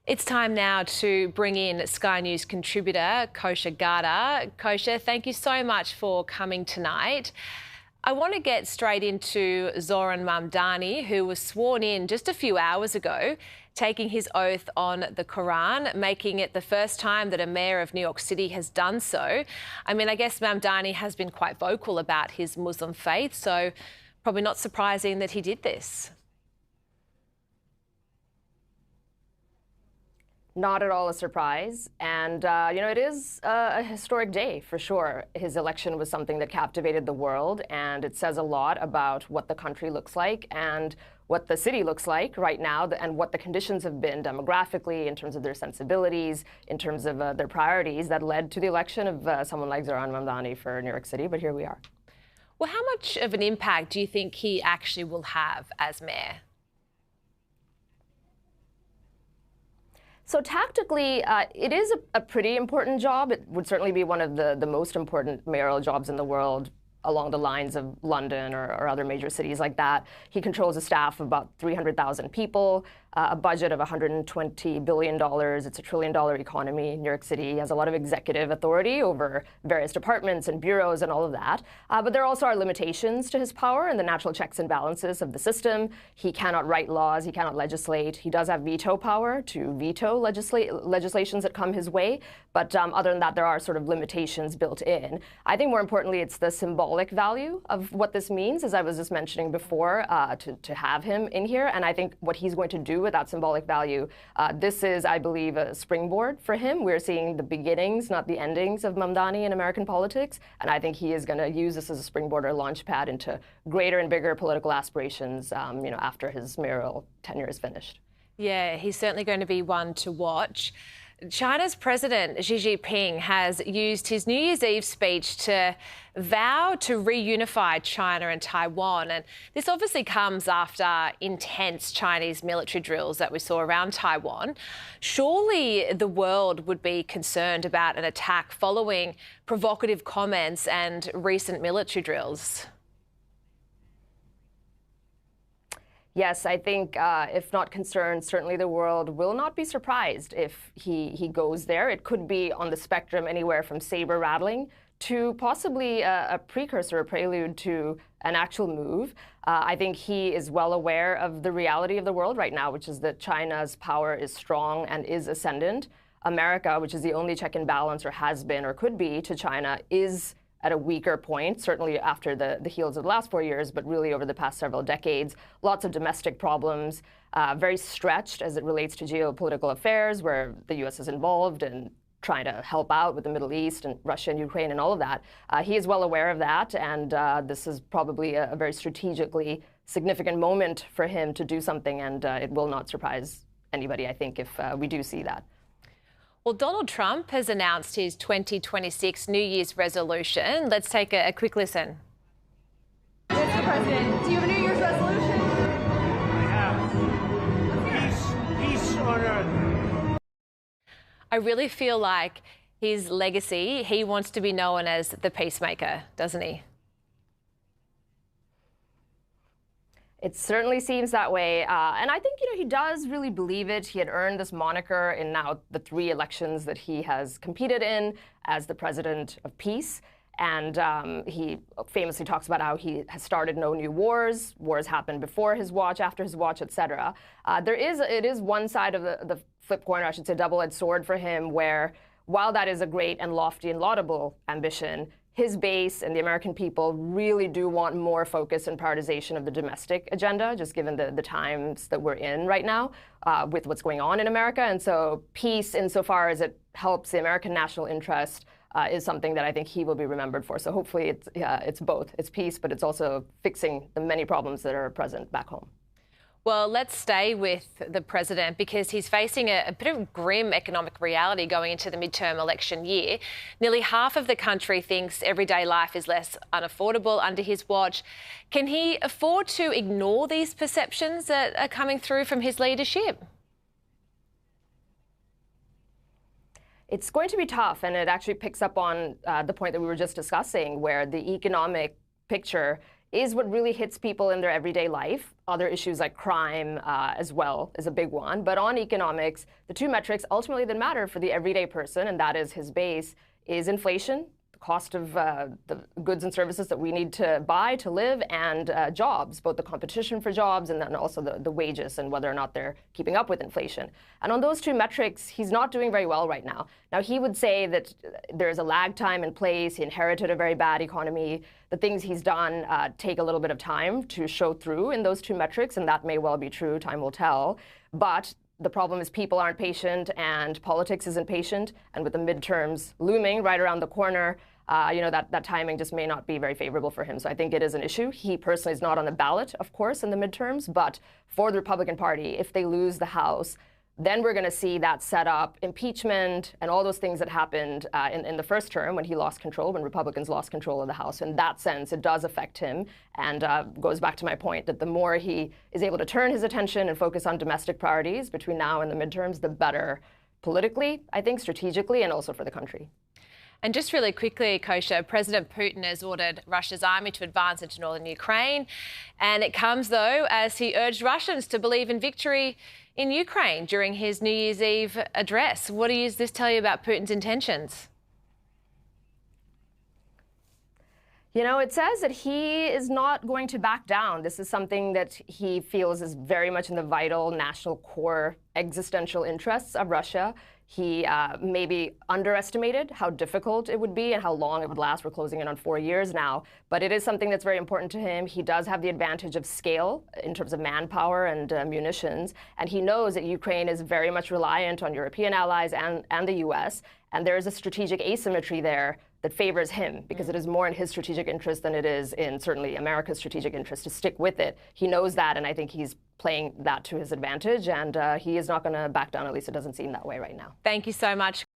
It's time now to bring in Sky News contributor Kosha Gada. Kosha, thank you so much for coming tonight. I want to get straight into Zohran Mamdani, who was sworn in just a few hours ago, taking his oath on the Quran, making it the first time that a mayor of New York City has done so. I mean, I guess Mamdani has been quite vocal about his Muslim faith, so probably not surprising that he did this. Not at all a surprise. And, it is a historic day for sure. His election was something that captivated the world, and it says a lot about what the country looks like and what the city looks like right now, and what the conditions have been demographically in terms of their sensibilities, in terms of their priorities that led to the election of someone like Zohran Mamdani for New York City. But here we are. Well, how much of an impact do you think he actually will have as mayor? So tactically, it is a pretty important job. It would certainly be one of the most important mayoral jobs in the world, along the lines of London or other major cities like that. He controls a staff of about 300,000 people, a budget of $120 billion. It's $1 trillion economy in New York City. He has a lot of executive authority over various departments and bureaus and all of that. But there also are limitations to his power and the natural checks and balances of the system. He cannot write laws. He cannot legislate. He does have veto power to veto legislations that come his way. But other than that, there are sort of limitations built in. I think more importantly, it's the symbolic value of what this means, as I was just mentioning before, to have him in here. And I think what he's going to do with that symbolic value, this is, I believe, a springboard for him. We're seeing the beginnings, not the endings, of Mamdani in American politics. And I think he is going to use this as a springboard or launch pad into greater and bigger political aspirations, after his mayoral tenure is finished. Yeah, he's certainly going to be one to watch. China's President Xi Jinping has used his New Year's Eve speech to vow to reunify China and Taiwan. And this obviously comes after intense Chinese military drills that we saw around Taiwan. Surely the world would be concerned about an attack following provocative comments and recent military drills. Yes, I think if not concerned, certainly the world will not be surprised if he goes there. It could be on the spectrum anywhere from saber rattling to possibly a precursor, a prelude to an actual move. I think he is well aware of the reality of the world right now, which is that China's power is strong and is ascendant. America, which is the only check and balance, or has been or could be, to China, is at a weaker point, certainly after the heels of the last 4 years, but really over the past several decades. Lots of domestic problems, very stretched as it relates to geopolitical affairs, where the U.S. is involved and trying to help out with the Middle East and Russia and Ukraine and all of that. He is well aware of that, and this is probably a very strategically significant moment for him to do something, and it will not surprise anybody, I think, if we do see that. Well, Donald Trump has announced his 2026 New Year's resolution. Let's take a quick listen. Mr. President, do you have a New Year's resolution? I have. Peace on earth. I really feel like his legacy, he wants to be known as the peacemaker, doesn't he? It certainly seems that way. And I think, he does really believe it. He had earned this moniker in now the 3 elections that he has competed in as the president of peace. And he famously talks about how he has started no new wars. Wars happened before his watch, after his watch, etc. It is one side of the flip coin, or I should say double-edged sword for him, where while that is a great and lofty and laudable ambition, his base and the American people really do want more focus and prioritization of the domestic agenda, just given the times that we're in right now with what's going on in America. And so peace, insofar as it helps the American national interest, is something that I think he will be remembered for. So hopefully it's both. It's peace, but it's also fixing the many problems that are present back home. Well, let's stay with the president because he's facing a bit of grim economic reality going into the midterm election year. Nearly half of the country thinks everyday life is less unaffordable under his watch. Can he afford to ignore these perceptions that are coming through from his leadership? It's going to be tough, and it actually picks up on the point that we were just discussing, where the economic picture is what really hits people in their everyday life. Other issues like crime as well is a big one. But on economics, the two metrics ultimately that matter for the everyday person, and that is his base, is inflation, the cost of the goods and services that we need to buy to live, and jobs, both the competition for jobs and then also the wages and whether or not they're keeping up with inflation. And on those two metrics, he's not doing very well right now. Now, he would say that there's a lag time in place. He inherited a very bad economy. The things he's done take a little bit of time to show through in those two metrics, and that may well be true. Time will tell. But the problem is people aren't patient, and politics isn't patient. And with the midterms looming right around the corner, that timing just may not be very favorable for him. So I think it is an issue. He personally is not on the ballot, of course, in the midterms. But for the Republican Party, if they lose the House, then we're going to see that set up impeachment and all those things that happened in the first term when he lost control, when Republicans lost control of the House. In that sense, it does affect him, and goes back to my point that the more he is able to turn his attention and focus on domestic priorities between now and the midterms, the better politically, I think, strategically, and also for the country. And just really quickly, Kosha, President Putin has ordered Russia's army to advance into northern Ukraine. And it comes, though, as he urged Russians to believe in victory in Ukraine during his New Year's Eve address. What does this tell you about Putin's intentions? It says that he is not going to back down. This is something that he feels is very much in the vital national core existential interests of Russia. He maybe underestimated how difficult it would be and how long it would last. We're closing in on 4 years now. But it is something that's very important to him. He does have the advantage of scale in terms of manpower and munitions. And he knows that Ukraine is very much reliant on European allies and the U.S. And there is a strategic asymmetry there that favors him, because it is more in his strategic interest than it is in certainly America's strategic interest to stick with it. He knows that, and I think he's playing that to his advantage, and he is not going to back down. At least it doesn't seem that way right now. Thank you so much.